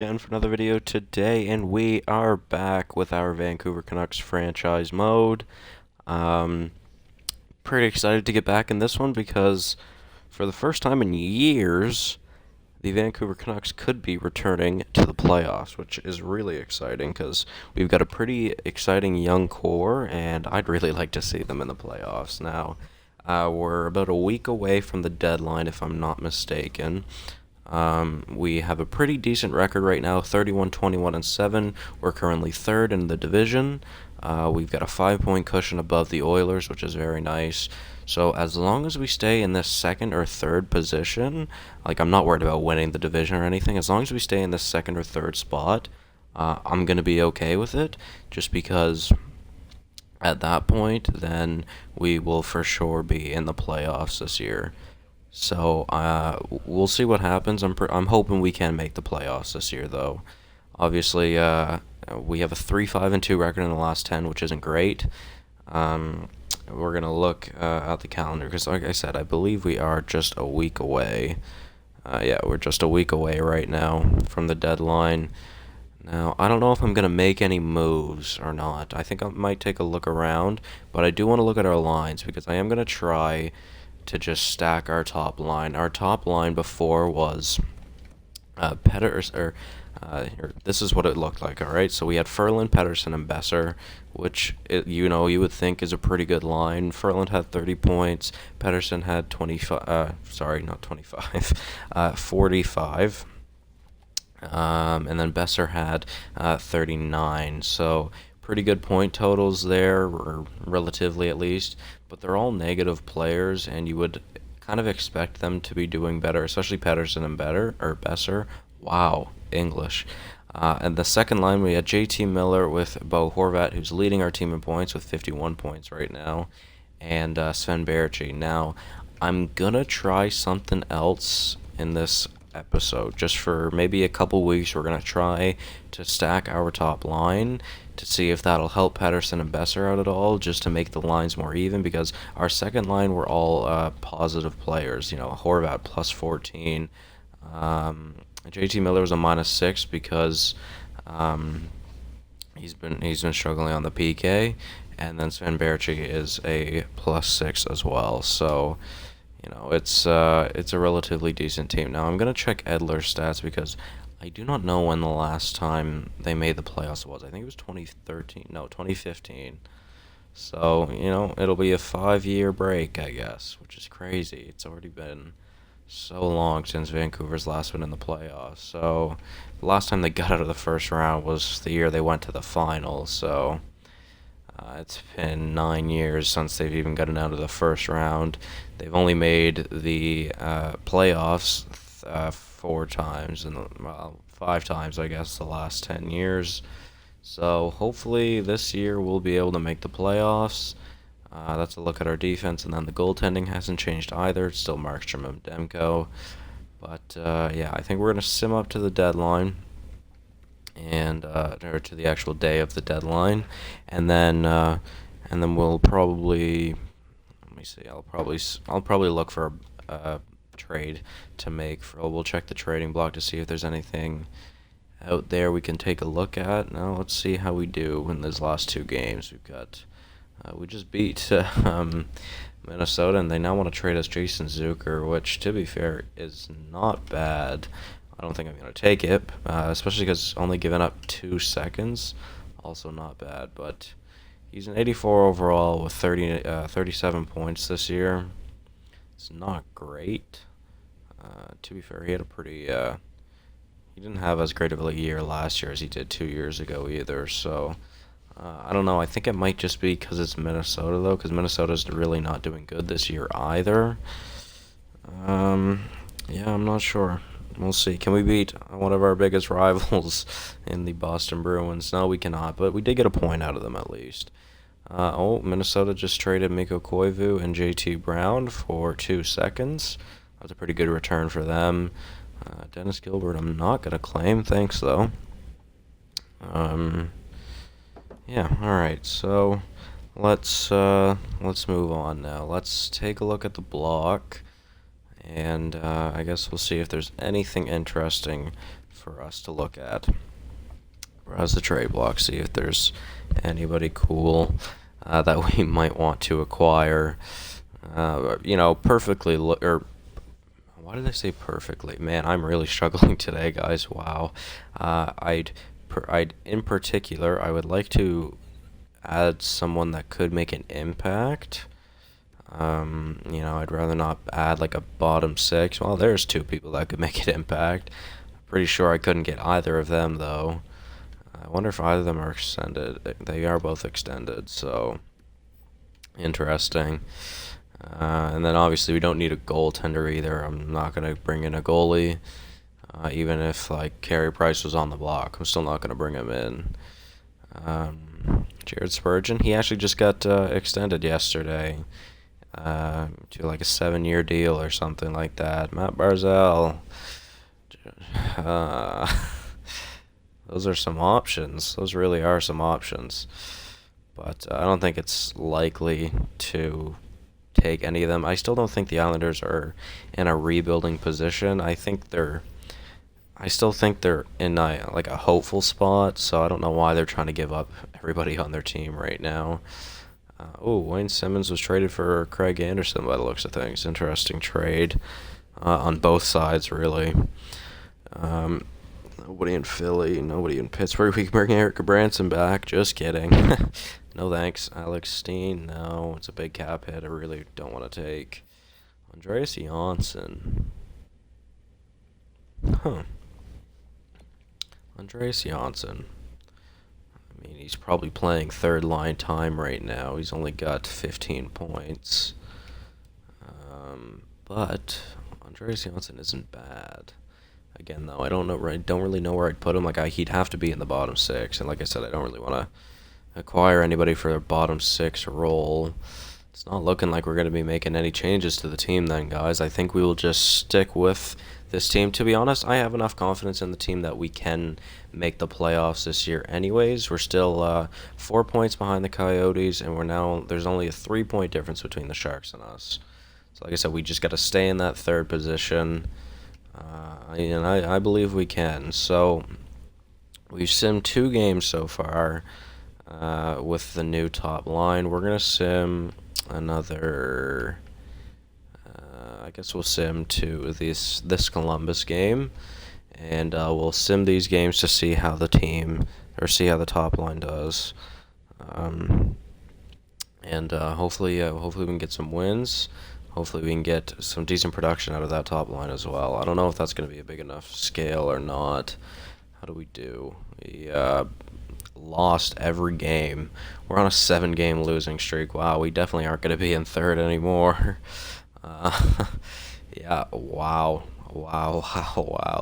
Again for another video today, and we are back with our Vancouver Canucks franchise mode. Um, Pretty excited to get back in this one because for the first time in years, the Vancouver Canucks could be returning to the playoffs, which is really exciting because we've got a pretty exciting young core, and I'd really like to see them in the playoffs. Now, we're about a week away from the deadline, if I'm not mistaken. We have a pretty decent record right now, 31, 21, and 7. We're currently third in the division. We've got a 5-point cushion above the Oilers, which is very nice. So as long as we stay in this second or third position, like I'm not worried about winning the division or anything. As long as we stay in this second or third spot, I'm gonna be okay with it. Just because at that point, then we will for sure be in the playoffs this year. So we'll see what happens. I'm hoping we can make the playoffs this year, though. Obviously, we have a 3-5-2 record in the last 10, which isn't great. We're gonna look at the calendar because, like I said, I believe we are just a week away. Yeah, we're just a week away right now from the deadline. Now, I don't know if I'm going to make any moves or not. I think I might take a look around, but I do want to look at our lines because I am going to try to just stack our top line. Our top line before was Petters, this is what it looked like, alright? So we had Ferland, Pettersson, and Besser, which, you would think is a pretty good line. Ferland had 30 points, Pettersson had 25, sorry, not 25, 45. And then Besser had 39. So pretty good point totals there, or relatively at least. But they're all negative players, and you would kind of expect them to be doing better, especially Pettersson and Besser. Wow, English. And the second line, we had JT Miller with Bo Horvat, who's leading our team in points with 51 points right now, and Sven Baertschi. Now, I'm gonna try something else in this episode. Just for maybe a couple weeks, we're going to try to stack our top line to see if that'll help Pettersson and Besser out at all, just to make the lines more even, because our second line were all positive players. Horvat plus 14. JT Miller was a -6 because he's been struggling on the PK, and then Sven Baertschi is a +6 as well. So it's a relatively decent team. Now I'm gonna check Edler's stats because I do not know when the last time they made the playoffs was. I think it was 2013. No, 2015. So it'll be a 5-year break, I guess, which is crazy. It's already been so long since Vancouver's last been in the playoffs. So the last time they got out of the first round was the year they went to the finals. So it's been 9 years since they've even gotten out of the first round. They've only made the playoffs 4 times, and 5 times, I guess, the last 10 years. So hopefully this year we'll be able to make the playoffs. That's a look at our defense, and then the goaltending hasn't changed either. It's still Markstrom and Demko. But yeah, I think we're going to sim up to the deadline, and or to the actual day of the deadline, and then we'll probably, let me see, I'll probably look for a trade to make. We'll check the trading block to see if there's anything out there we can take a look at. Now let's see how we do in these last 2 games. We just beat Minnesota, and they now want to trade us Jason Zucker, which, to be fair, is not bad. I don't think I'm going to take it, especially because only giving up 2 seconds. Also not bad, but he's an 84 overall with 37 points this year. It's not great. To be fair, he had a pretty... he didn't have as great of a year last year as he did 2 years ago either, so... I don't know. I think it might just be because it's Minnesota, though, because Minnesota's really not doing good this year either. Yeah, I'm not sure. We'll see. Can we beat one of our biggest rivals in the Boston Bruins? No, we cannot, but we did get a point out of them at least. Minnesota just traded Mikko Koivu and JT Brown for 2 seconds. That's a pretty good return for them. Dennis Gilbert, I'm not going to claim. Thanks, though. Yeah, alright, so let's move on now. Let's take a look at the block, and I guess we'll see if there's anything interesting for us to look at. Browse the trade block, see if there's anybody cool that we might want to acquire. Perfectly or why did I say perfectly? Man, I'm really struggling today, guys. Wow. I'd in particular, I would like to add someone that could make an impact. I'd rather not add like a bottom six. Well, there's two people that could make an impact. Pretty sure I couldn't get either of them though. I wonder if either of them are extended. They are both extended, so interesting. And then obviously we don't need a goaltender either. I'm not gonna bring in a goalie, even if like Carey Price was on the block. I'm still not gonna bring him in. Jared Spurgeon, he actually just got extended yesterday to like a 7-year deal or something like that. Matt Barzal. Those are some options. Those really are some options. But I don't think it's likely to take any of them. I still don't think the Islanders are in a rebuilding position. I still think they're in a hopeful spot, so I don't know why they're trying to give up everybody on their team right now. Wayne Simmons was traded for Craig Anderson by the looks of things. Interesting trade on both sides, really. Nobody in Philly, nobody in Pittsburgh. We can bring Eric Branson back. Just kidding. No thanks. Alex Steen, no. It's a big cap hit I really don't want to take. Andreas Janssen. Huh. Andreas Janssen. I mean, he's probably playing third line time right now. He's only got 15 points. But Andreas Janssen isn't bad. Again, though, I don't really know where I'd put him. He'd have to be in the bottom six, and like I said, I don't really want to acquire anybody for a bottom six role. It's not looking like we're going to be making any changes to the team then, guys. I think we will just stick with this team. To be honest, I have enough confidence in the team that we can make the playoffs this year anyways. We're still 4 points behind the Coyotes, and there's only a 3-point difference between the Sharks and us. So like I said, we just got to stay in that third position. And I believe we can. So we've simmed 2 games so far with the new top line. We're going to sim another... I guess we'll sim to this Columbus game. And we'll sim these games to see how the top line does. Hopefully we can get some wins. Hopefully we can get some decent production out of that top line as well. I don't know if that's going to be a big enough scale or not. How do we do? We lost every game. We're on a 7-game losing streak. Wow, we definitely aren't going to be in third anymore. Yeah, wow.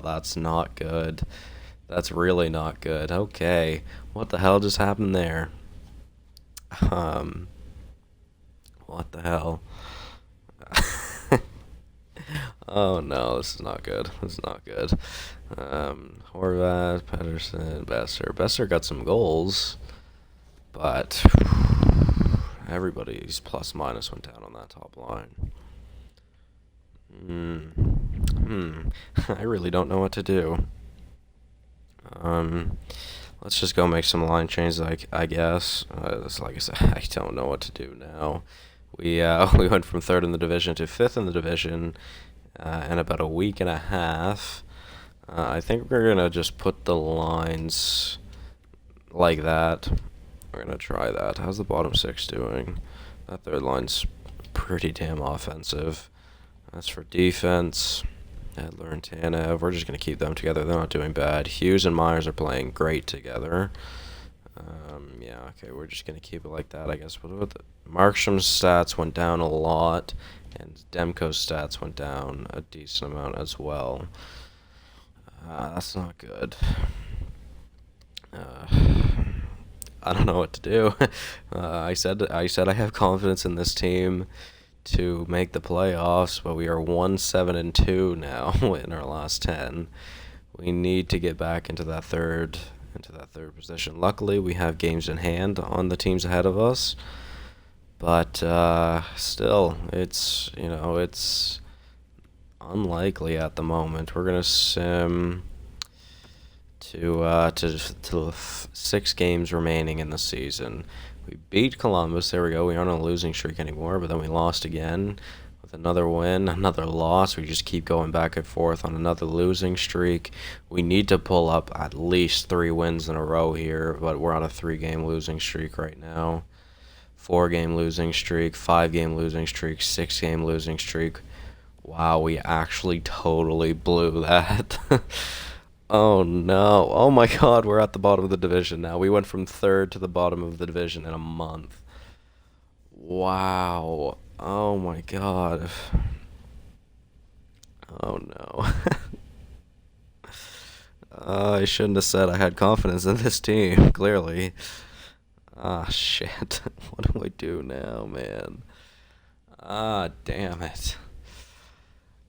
That's not good. That's really not good. Okay, what the hell just happened there? What the hell? Oh no, this is not good. Horvath, Pedersen, Besser. Besser got some goals, but everybody's plus minus went down on that top line. I really don't know what to do. Let's just go make some line changes, I guess. Like I said, I don't know what to do now. We went from third in the division to fifth in the division in about a week and a half. I think we're gonna just put the lines like that. We're gonna try that. How's the bottom six doing? That third line's pretty damn offensive. That's for defense. Edler and Tanev. We're just gonna keep them together. They're not doing bad. Hughes and Myers are playing great together. Yeah, okay, we're just gonna keep it like that, I guess. Markstrom's stats went down a lot, and Demko's stats went down a decent amount as well. That's not good. I don't know what to do. I said I have confidence in this team to make the playoffs, but we are 1-7-2 now in our last 10. We need to get back into that third position. Luckily, we have games in hand on the teams ahead of us, but still, it's unlikely at the moment. We're gonna sim to 6 games remaining in the season. We beat Columbus. There we go. We aren't on a losing streak anymore, but then we lost again with another win, another loss. We just keep going back and forth on another losing streak. We need to pull up at least 3 wins in a row here, but we're on a 3-game losing streak right now. 4-game losing streak, 5-game losing streak, 6-game losing streak. Wow, we actually totally blew that. Oh no. Oh my god, we're at the bottom of the division now. We went from third to the bottom of the division in a month. Wow. Oh my god. Oh no. I shouldn't have said I had confidence in this team, clearly. Ah, shit. What do I do now, man? Ah, damn it.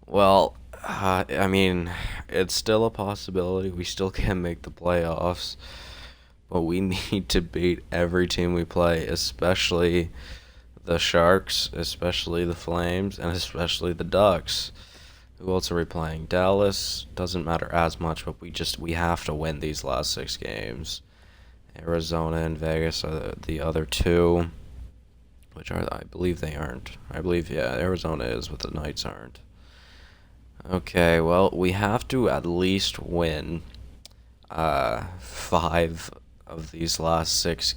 Well, I mean, it's still a possibility. We still can make the playoffs, but we need to beat every team we play, especially the Sharks, especially the Flames, and especially the Ducks. Who else are we playing? Dallas doesn't matter as much, but we have to win these last 6 games. Arizona and Vegas are the other two, which are I believe they aren't. I believe yeah, Arizona is, but the Knights aren't. Okay, well, we have to at least win 4 of these last 6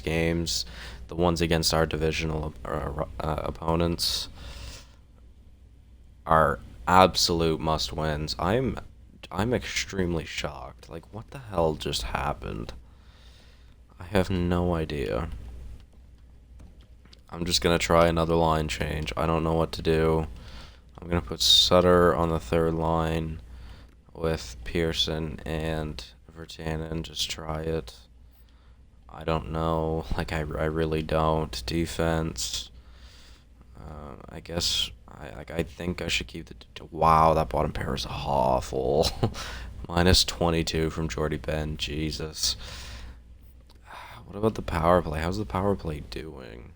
games. The ones against our divisional opponents are absolute must-wins. I'm extremely shocked. Like, what the hell just happened? I have no idea. I'm just gonna try another line change. I don't know what to do. I'm going to put Sutter on the third line with Pearson and Virtanen. Just try it. I don't know. Like, I really don't. Defense. I guess I think I should keep the... Wow, that bottom pair is awful. Minus 22 from Jordy Ben. Jesus. What about the power play? How's the power play doing?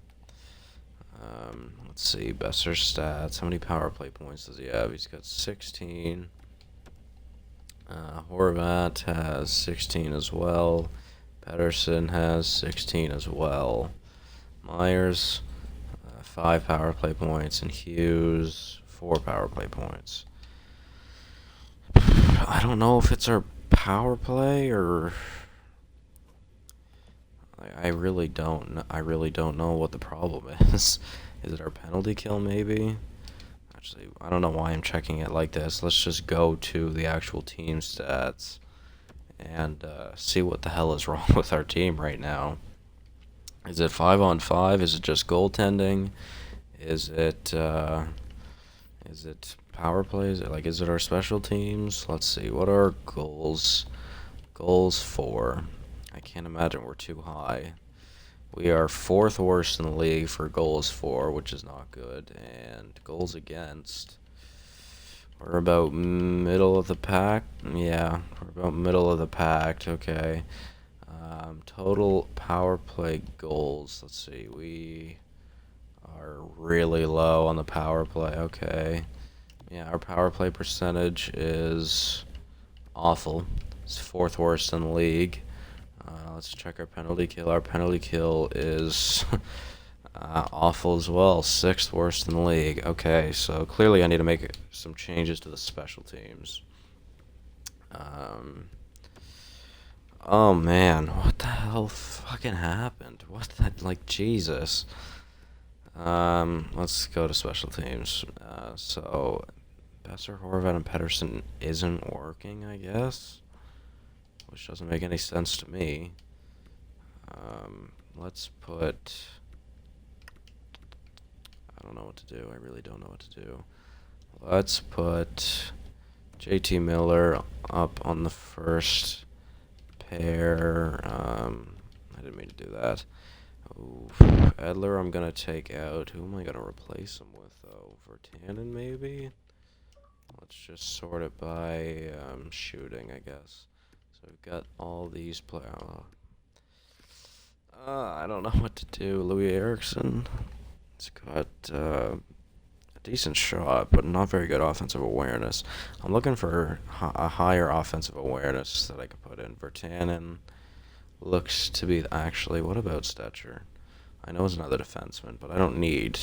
Let's see, Besser stats. How many power play points does he have? He's got 16. Horvat has 16 as well. Pedersen has 16 as well. Myers, 5 power play points. And Hughes, 4 power play points. I don't know if it's our power play or... I really don't know what the problem is. Is it our penalty kill, maybe? Actually, I don't know why I'm checking it like this. Let's just go to the actual team stats and see what the hell is wrong with our team right now. Is it 5-on-5? Is it just goaltending? Is it power plays? Is it our special teams? Let's see. What are our goals? Goals for? I can't imagine we're too high. We are 4th worst in the league for goals for, which is not good. And goals against, we're about middle of the pack. Yeah, we're about middle of the pack. Okay. Total power play goals. Let's see. We are really low on the power play. Okay. Yeah, our power play percentage is awful. It's 4th worst in the league. Let's check our penalty kill. Our penalty kill is awful as well. 6th worst in the league. Okay, so clearly I need to make some changes to the special teams. Oh man, what the hell fucking happened? What the, Jesus. Let's go to special teams. So, Besser, Horvat, and Pedersen isn't working, I guess. Which doesn't make any sense to me. Let's put... I don't know what to do. I really don't know what to do. Let's put JT Miller up on the first pair. I didn't mean to do that. Ooh, Edler I'm going to take out. Who am I going to replace him with, though? Virtanen, maybe? Let's just sort it by shooting, I guess. So we've got all these players. I don't know what to do. Louis Eriksson. It's got decent shot, but not very good offensive awareness. I'm looking for a higher offensive awareness that I could put in. Vertanen looks to be actually. What about Stetcher? I know he's another defenseman, but I don't need.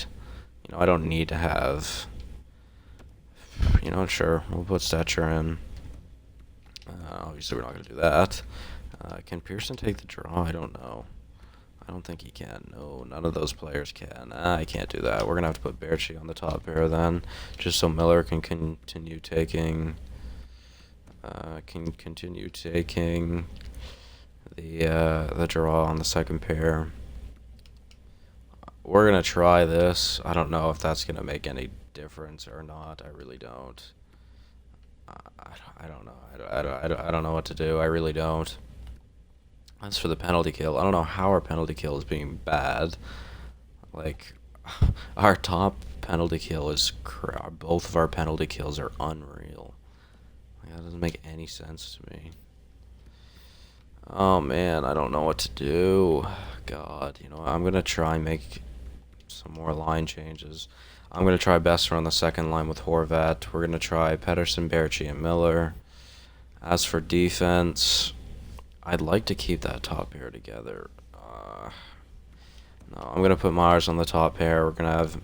I don't need to have. Sure, we'll put Stetcher in. Obviously, we're not going to do that. Can Pearson take the draw? I don't know. I don't think he can. No, none of those players can. I can't do that. We're going to have to put Berchi on the top pair then, just so Miller can continue taking the draw on the second pair. We're going to try this. I don't know if that's going to make any difference or not. I really don't. I don't know. I don't know what to do. I really don't. As for the penalty kill, I don't know how our penalty kill is being bad. Like, our top penalty kill is both of our penalty kills are unreal. Like, that doesn't make any sense to me. Oh man, I don't know what to do. God, I'm gonna try and make some more line changes. I'm gonna try Besser on the second line with Horvat. We're gonna try Pettersson, Berchi, and Miller. As for defense, I'd like to keep that top pair together. No, I'm gonna put Myers on the top pair. We're gonna have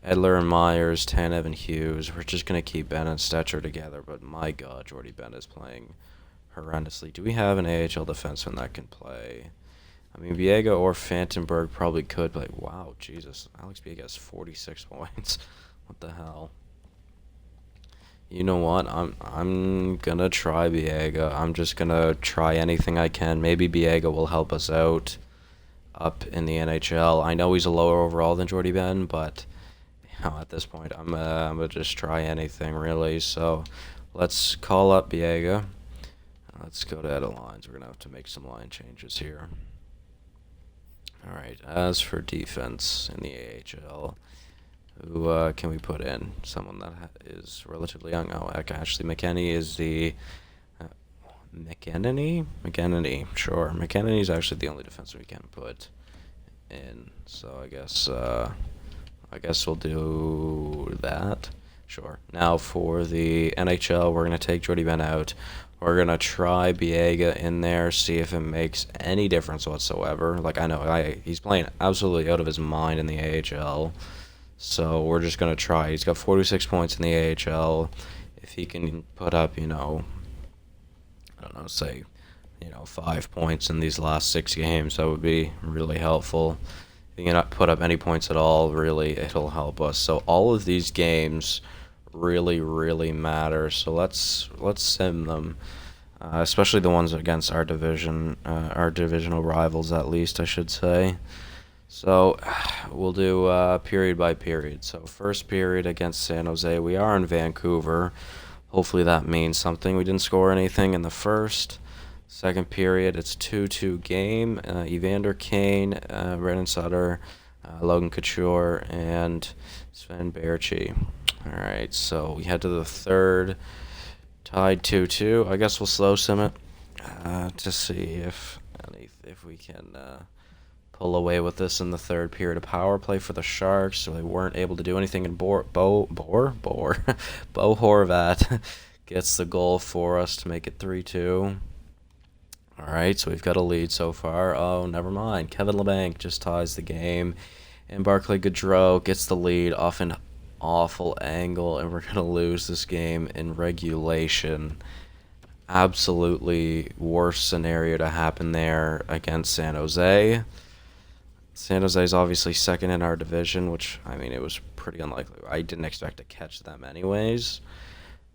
Edler and Myers, Tanev and Hughes. We're just gonna keep Ben and Stetcher together. But my God, Jordy Ben is playing horrendously. Do we have an AHL defenseman that can play? I mean, Viega or Fantenberg probably could, but wow, Jesus, Alex Viega has 46 points. What the hell? You know what? I'm gonna try Viega. I'm just gonna try anything I can. Maybe Viega will help us out up in the NHL. I know he's a lower overall than Jordy Ben, but at this point, I'm gonna just try anything really. So let's call up Viega. Let's go to edit lines. We're gonna have to make some line changes here. All right. As for defense in the AHL. Who can we put in? Someone that is relatively young. Oh, actually, McKenny is the... McKenny? Sure. McKenny is actually the only defenseman we can put in. So I guess we'll do that. Sure. Now for the NHL, we're going to take Jordy Ben out. We're going to try Biega in there, see if it makes any difference whatsoever. Like, I know he's playing absolutely out of his mind in the AHL. So we're just going to try. He's got 46 points in the AHL. If he can put up, I don't know, say, 5 points in these last 6 games, that would be really helpful. If he cannot put up any points at all, really, it'll help us. So all of these games really, really matter. So let's sim them, especially the ones against our divisional rivals, at least, I should say. So we'll do period by period. So first period against San Jose. We are in Vancouver. Hopefully that means something. We didn't score anything in the first. Second period, it's 2-2 game. Evander Kane, Brennan Sutter, Logan Couture, and Sven Berchi. All right, so we head to the third. Tied 2-2. I guess we'll slow sim it to see if we can... pull away with this in the third period. A power play for the Sharks, so they weren't able to do anything. And Bo Horvat gets the goal for us to make it 3-2. All right, so we've got a lead so far. Oh, never mind. Kevin LeBanc just ties the game, and Barclay Goodrow gets the lead off an awful angle, and we're gonna lose this game in regulation. Absolutely worst scenario to happen there against San Jose. San Jose is obviously second in our division, which, I mean, it was pretty unlikely. I didn't expect to catch them anyways.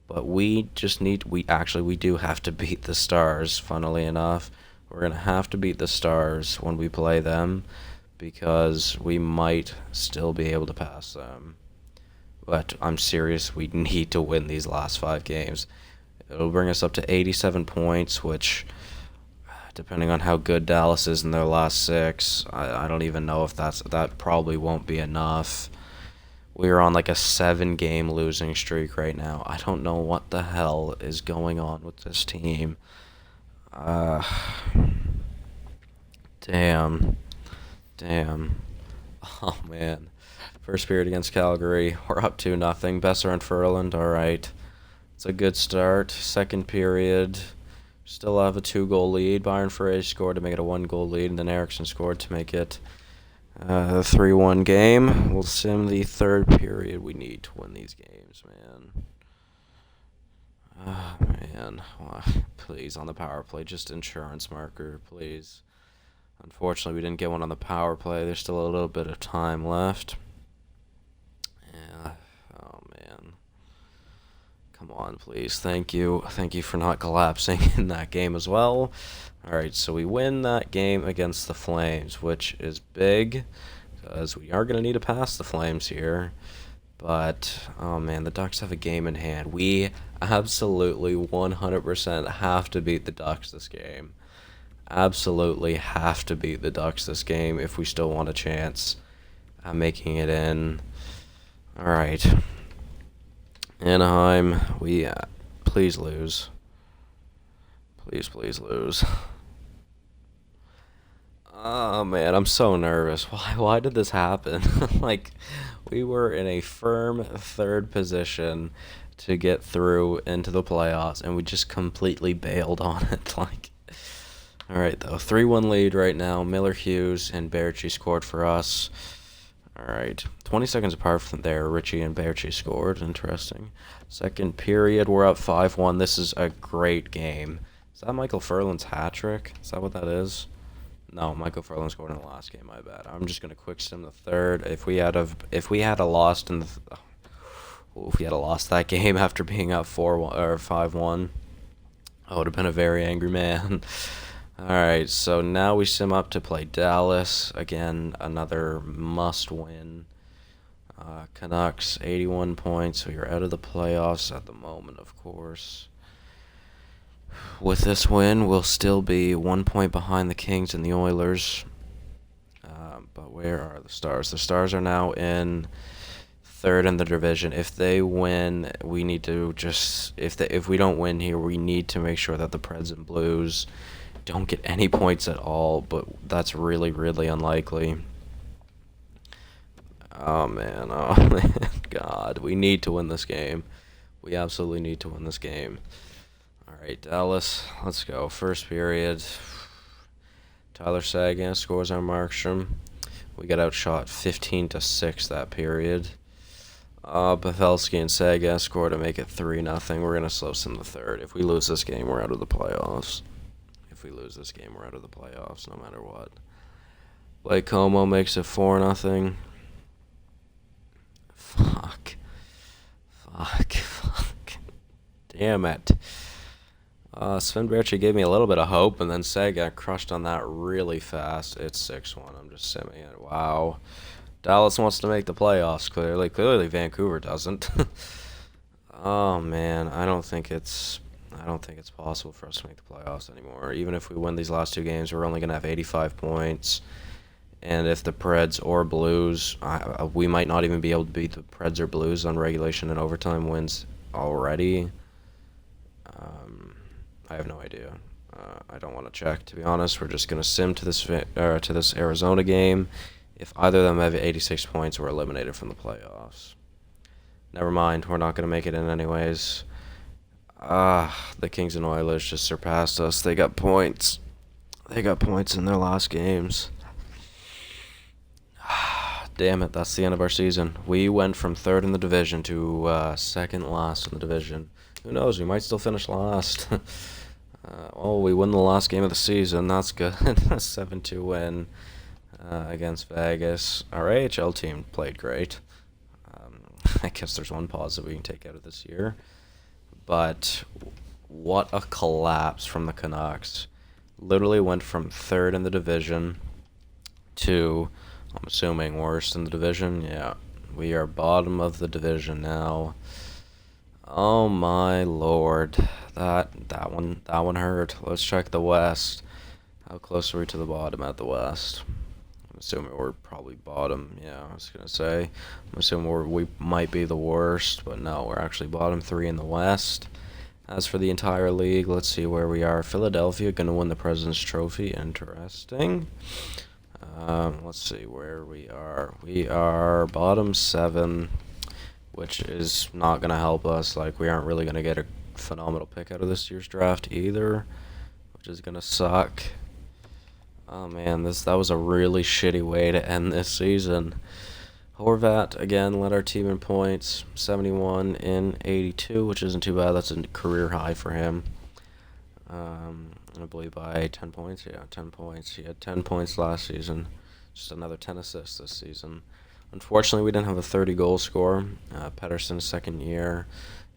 But we do have to beat the Stars, funnily enough. We're going to have to beat the Stars when we play them because we might still be able to pass them. But I'm serious, we need to win these last 5 games. It'll bring us up to 87 points, which... depending on how good Dallas is in their last 6, I don't even know if that probably won't be enough. We're on like a 7-game losing streak right now. I don't know what the hell is going on with this team. Damn. Oh, man. First period against Calgary. We're up 2-0. Besser and Furland. All right. It's a good start. Second period. Still have a 2-goal lead. Byron Ferrer scored to make it a 1-goal lead, and then Eriksson scored to make it a 3-1 game. We'll sim the third period. We need to win these games, man. Oh, man. Please, on the power play, just insurance marker, please. Unfortunately, we didn't get one on the power play. There's still a little bit of time left. Yeah. Oh, man. Come on, please. Thank you. Thank you for not collapsing in that game as well. Alright, so we win that game against the Flames, which is big, because we are going to need to pass the Flames here. But, oh man, the Ducks have a game in hand. We absolutely 100% have to beat the Ducks this game. Absolutely have to beat the Ducks this game if we still want a chance at making it in. Alright. Anaheim, we please lose. Please lose. Oh man, I'm so nervous. Why did this happen? Like, we were in a firm third position to get through into the playoffs, and we just completely bailed on it. Like, all right though, 3-1 lead right now. Miller, Hughes, and Berchi scored for us. All right, 20 seconds apart from there, Ritchie and Berchi scored. Interesting. Second period, we're up 5-1. This is a great game. Is that Michael Furland's hat trick? Is that what that is? No, Michael Furland scored in the last game. My bad. I'm just gonna quick sim the third. If we had lost that game after being up 4-1 or 5-1, I would have been a very angry man. All right, so now we sim up to play Dallas again. Another must-win. Canucks 81 points. We are out of the playoffs at the moment, of course. With this win, we'll still be 1 point behind the Kings and the Oilers. But where are the Stars? The Stars are now in third in the division. If they win, we need to just if we don't win here, we need to make sure that the Preds and Blues don't get any points at all. But that's really, really unlikely. Oh man, God, we need to win this game. We absolutely need to win this game. Alright, Dallas, let's go. First period. Tyler Seguin scores on Markstrom. We got outshot 15-6 that period. Pavelski and Seguin score to make it 3-0. We're going to slow sim the third. If we lose this game, we're out of the playoffs. If we lose this game, we're out of the playoffs no matter what. Blake Como makes it 4-0. Fuck. Damn it. Sven Berchi gave me a little bit of hope, and then Seg got crushed on that really fast. It's 6-1. I'm just simming it. Wow. Dallas wants to make the playoffs, clearly. Clearly Vancouver doesn't. Oh, man. I don't think it's possible for us to make the playoffs anymore. Even if we win these last two games, we're only going to have 85 points. And if the Preds or Blues, we might not even be able to beat the Preds or Blues on regulation and overtime wins already. I have no idea. I don't want to check, to be honest. We're just going to sim to this Arizona game. If either of them have 86 points, we're eliminated from the playoffs. Never mind. We're not going to make it in anyways. The Kings and Oilers just surpassed us. They got points. They got points in their last games. Damn it, that's the end of our season. We went from third in the division to second last in the division. Who knows, we might still finish last. We win the last game of the season. That's good. 7-2 win against Vegas. Our AHL team played great. I guess there's one positive we can take out of this year. But what a collapse from the Canucks. Literally went from third in the division to, I'm assuming, worst in the division. Yeah, we are bottom of the division now. Oh my lord, that one hurt. Let's check the West. How close are we to the bottom at the West? I'm assuming we're probably bottom. Yeah, I was gonna say. I'm assuming we might be the worst, but no, we're actually bottom 3 in the West. As for the entire league, let's see where we are. Philadelphia gonna win the President's Trophy. Interesting. Let's see where we are. We are bottom 7, which is not going to help us. Like, we aren't really going to get a phenomenal pick out of this year's draft either, which is going to suck. Oh man, that was a really shitty way to end this season. Horvat again led our team in points, 71 in 82, which isn't too bad. That's a career high for him. I believe by 10 points. Yeah, 10 points. He had 10 points last season. Just another 10 assists this season. Unfortunately, we didn't have a 30-goal scorer. Pettersson's second year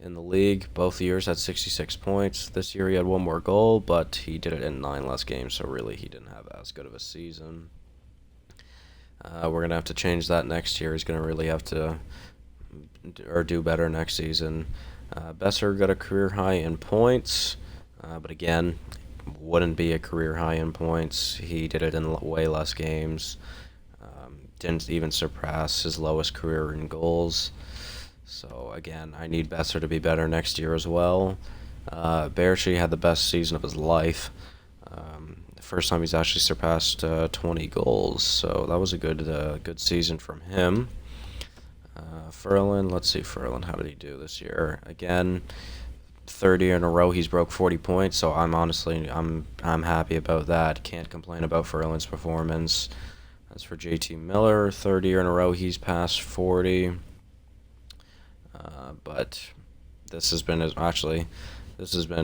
in the league. Both years had 66 points. This year he had one more goal, but he did it in 9 less games, so really he didn't have as good of a season. We're going to have to change that next year. He's going to really have to do better next season. Besser got a career high in points, but again, wouldn't be a career high in points. He did it in way less games. Didn't even surpass his lowest career in goals. So again, I need Besser to be better next year as well. Baertschi had the best season of his life. The first time he's actually surpassed 20 goals, so that was a good season from him. Ferland, let's see, Ferland, how did he do this year? Again, 30 in a row he's broke 40 points, so I'm happy about that. Can't complain about Ferland's performance. As for JT Miller, 30 in a row he's passed 40. But this has been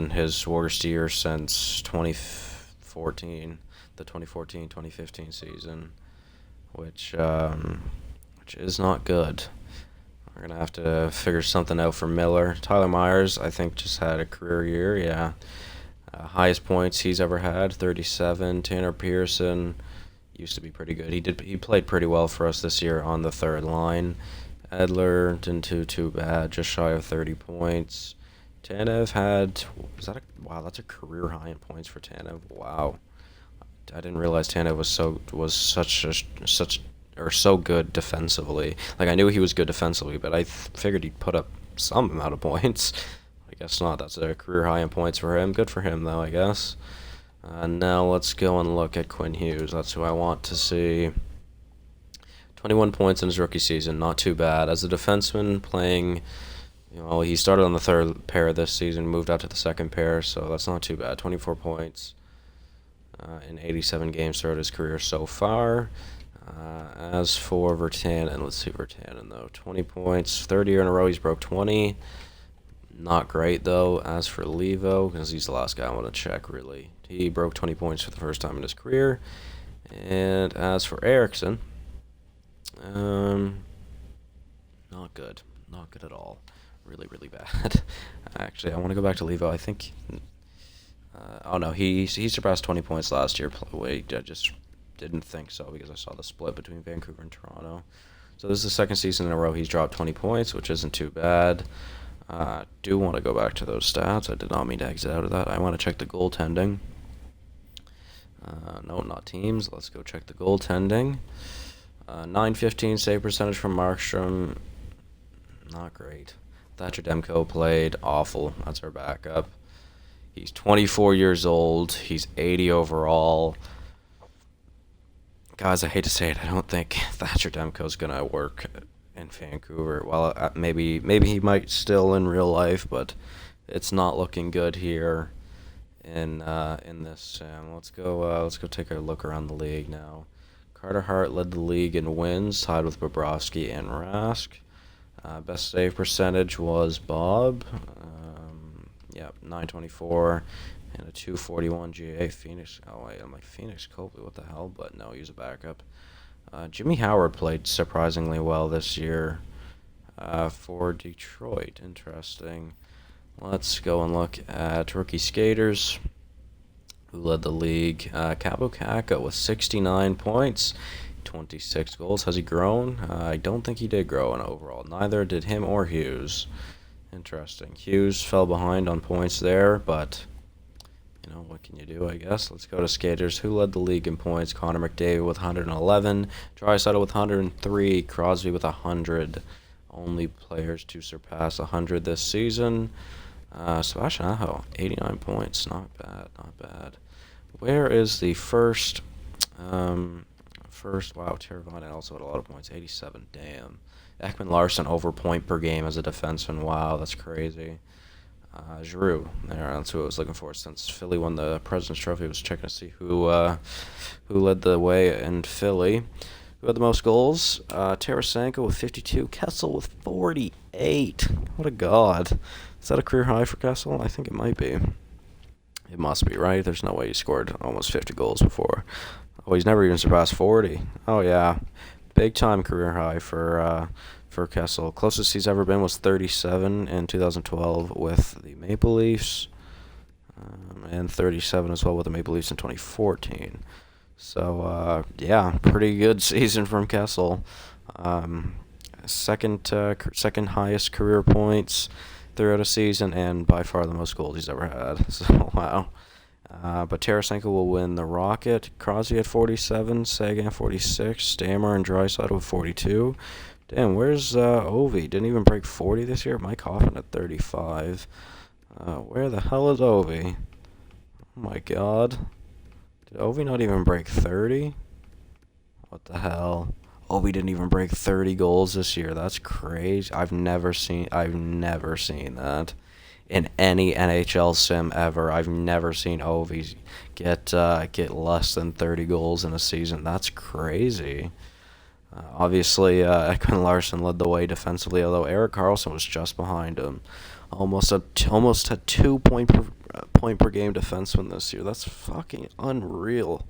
his worst year since 2014, the 2014-2015 season, which is not good. We're going to have to figure something out for Miller. Tyler Myers, I think, just had a career year, yeah. Highest points he's ever had, 37. Tanner Pearson used to be pretty good. He played pretty well for us this year on the third line. Edler didn't do too bad, just shy of 30 points. Tanev wow, that's a career high in points for Tanev. Wow. I didn't realize Tanev was so good defensively. Like, I knew he was good defensively, but I figured he'd put up some amount of points. I guess not. That's a career high in points for him. Good for him, though, I guess. Now let's go and look at Quinn Hughes. That's who I want to see. 21 points in his rookie season, not too bad. As a defenseman playing, he started on the third pair this season, moved out to the second pair, so that's not too bad. 24 points in 87 games throughout his career so far. As for Virtanen, let's see Virtanen, though. 20 points, 30 in a row, he's broke 20. Not great, though. As for Levo, because he's the last guy I want to check, really. He broke 20 points for the first time in his career. And as for Eriksson, not good. Not good at all. Really, really bad. Actually, I want to go back to Levo. I think... oh, no, he surpassed 20 points last year. Wait, I just didn't think so because I saw the split between Vancouver and Toronto. So this is the second season in a row he's dropped 20 points, which isn't too bad. Do want to go back to those stats. I did not mean to exit out of that. I want to check the goaltending. No, not teams. Let's go check the goaltending. 915 save percentage from Markstrom. Not great. Thatcher Demko played awful. That's our backup. He's 24 years old. He's 80 overall. Guys, I hate to say it. I don't think Thatcher Demko's going to work in Vancouver. Well, maybe he might still in real life, but it's not looking good here in this. Let's go take a look around the league now. Carter Hart led the league in wins, tied with Bobrovsky and Rask. Best save percentage was Bob. 924 and a 241 GA. Phoenix. Oh wait, I'm like Phoenix Copley. What the hell? But no, he's a backup. Jimmy Howard played surprisingly well this year for Detroit. Interesting. Let's go and look at rookie skaters who led the league. Cabo Caca with 69 points, 26 goals. Has he grown? I don't think he did grow in overall. Neither did him or Hughes. Interesting. Hughes fell behind on points there, but what can you do, I guess? Let's go to skaters. Who led the league in points? Connor McDavid with 111, Draisaitl with 103, Crosby with 100. Only players to surpass 100 this season. Sebastian Aho, 89 points. Not bad, not bad. Where is the first first. Wow, Teravainen also had a lot of points. 87. Damn. Ekman Larson over point per game as a defenseman. Wow, that's crazy. Giroux. There, that's who I was looking for. Since Philly won the President's Trophy, I was checking to see who led the way in Philly. Who had the most goals? Tarasenko with 52. Kessel with 48. What a god. Is that a career high for Kessel? I think it might be. It must be, right? There's no way he scored almost 50 goals before. Oh, he's never even surpassed 40. Oh, yeah. Big time career high for Kessel. Closest he's ever been was 37 in 2012 with the Maple Leafs, and 37 as well with the Maple Leafs in 2014. So, yeah, pretty good season from Kessel. Second highest career points throughout a season, and by far the most goals he's ever had. So, wow. But Tarasenko will win the Rocket. Crosby at 47, Sagan at 46, Stammer and Draisaitl with 42. Damn, where's Ovi? Didn't even break 40 this year. Mike Hoffman at 35. Where the hell is Ovi? Oh my god. Did Ovi not even break 30? What the hell? Ovi didn't even break 30 goals this year. That's crazy. I've never seen that in any NHL sim ever. I've never seen Ovi get less than 30 goals in a season. That's crazy. Obviously, Ekman Larson led the way defensively, although Erik Karlsson was just behind him. Almost had 2 point per game defenseman this year. That's fucking unreal.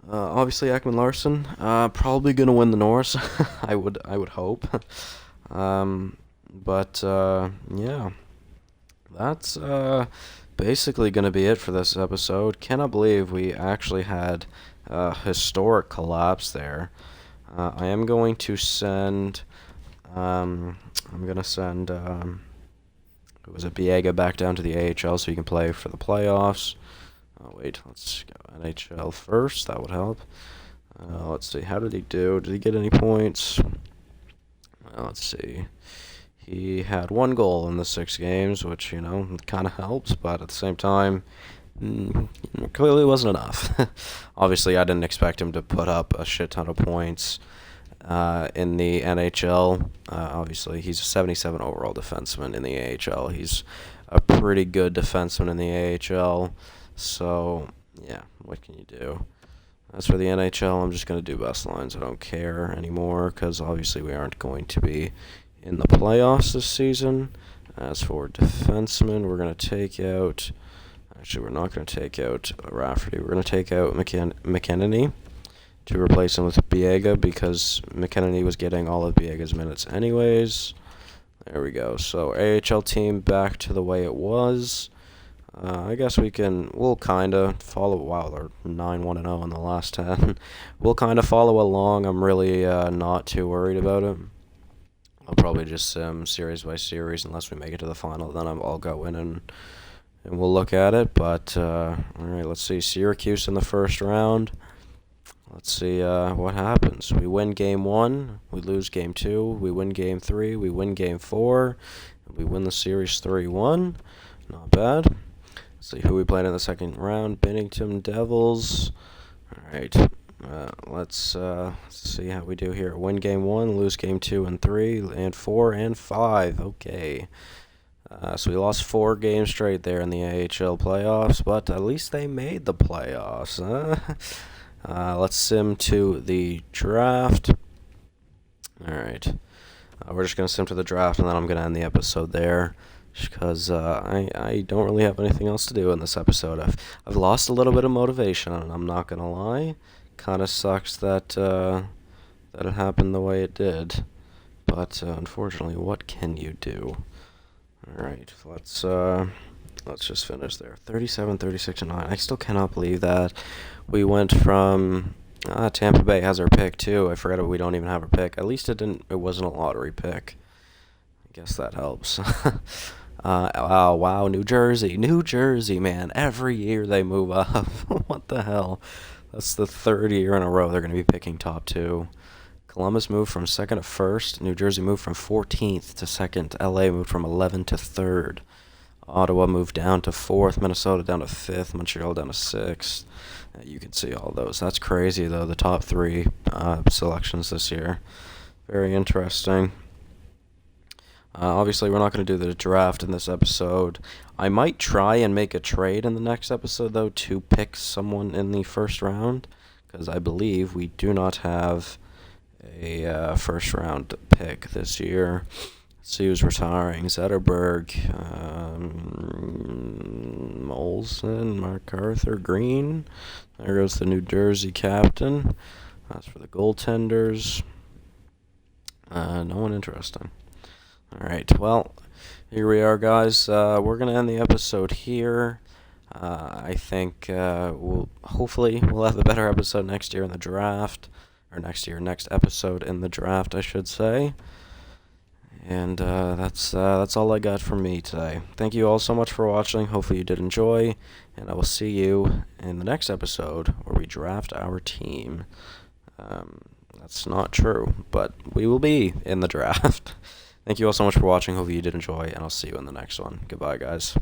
Obviously, Ekman Larson probably gonna win the Norris. I would hope. But yeah, that's basically gonna be it for this episode. Cannot believe we actually had a historic collapse there. I am going to send. I'm gonna send. Who was it? Biega back down to the AHL so he can play for the playoffs. Oh wait, let's go NHL first. That would help. Let's see. How did he do? Did he get any points? Let's see. He had 1 goal in the 6 games, which kind of helps, but at the same time, clearly wasn't enough. Obviously, I didn't expect him to put up a shit ton of points in the NHL. Obviously, he's a 77 overall defenseman in the AHL. He's a pretty good defenseman in the AHL. So, yeah, what can you do? As for the NHL, I'm just going to do best lines. I don't care anymore because obviously we aren't going to be in the playoffs this season. As for defensemen, we're going to take out... Actually, we're not going to take out Rafferty. We're going to take out McKinney to replace him with Biega because McKinney was getting all of Biega's minutes anyways. There we go. So, AHL team back to the way it was. I guess we'll kind of follow. Wow, they're 9-1-0 in the last 10. We'll kind of follow along. I'm really not too worried about it. I'll probably just series by series unless we make it to the final. Then I'll go in and we'll look at it. But, all right, let's see. Syracuse in the first round. Let's see what happens. We win Game 1. We lose Game 2. We win Game 3. We win Game 4. We win the series 3-1. Not bad. See who we played in the second round. Bennington Devils. All right. Let's see how we do here. Win Game 1, lose Game 2 and 3, and 4 and 5. Okay. So we lost 4 games straight there in the AHL playoffs, but at least they made the playoffs. Let's sim to the draft. All right. We're just going to sim to the draft, and then I'm going to end the episode there. Because I don't really have anything else to do in this episode. I've lost a little bit of motivation, and I'm not gonna lie. Kind of sucks that it happened the way it did, but unfortunately, what can you do? All right, let's just finish there. 37, 36, and 9. I still cannot believe that we went from Tampa Bay has our pick too. I forgot we don't even have our pick. At least it wasn't a lottery pick. I guess that helps. Oh, wow, New Jersey, man. Every year they move up. What the hell? That's the 3rd year in a row they're going to be picking top 2. Columbus moved from 2nd to 1st. New Jersey moved from 14th to 2nd. LA moved from 11th to 3rd. Ottawa moved down to 4th, Minnesota down to 5th, Montreal down to 6th. You can see all those. That's crazy, though, the top three selections this year. Very interesting. Obviously, we're not going to do the draft in this episode. I might try and make a trade in the next episode, though, to pick someone in the first round, because I believe we do not have a first round pick this year. Let's see who's retiring. Zetterberg, Molson, MacArthur, Green. There goes the New Jersey captain. That's for the goaltenders. No one interesting. All right, well, here we are, guys. We're going to end the episode here. I think hopefully we'll have a better episode next year in the draft. Or next episode in the draft, I should say. And that's all I got from me today. Thank you all so much for watching. Hopefully you did enjoy. And I will see you in the next episode where we draft our team. That's not true, but we will be in the draft. Thank you all so much for watching. Hopefully you did enjoy, and I'll see you in the next one. Goodbye, guys.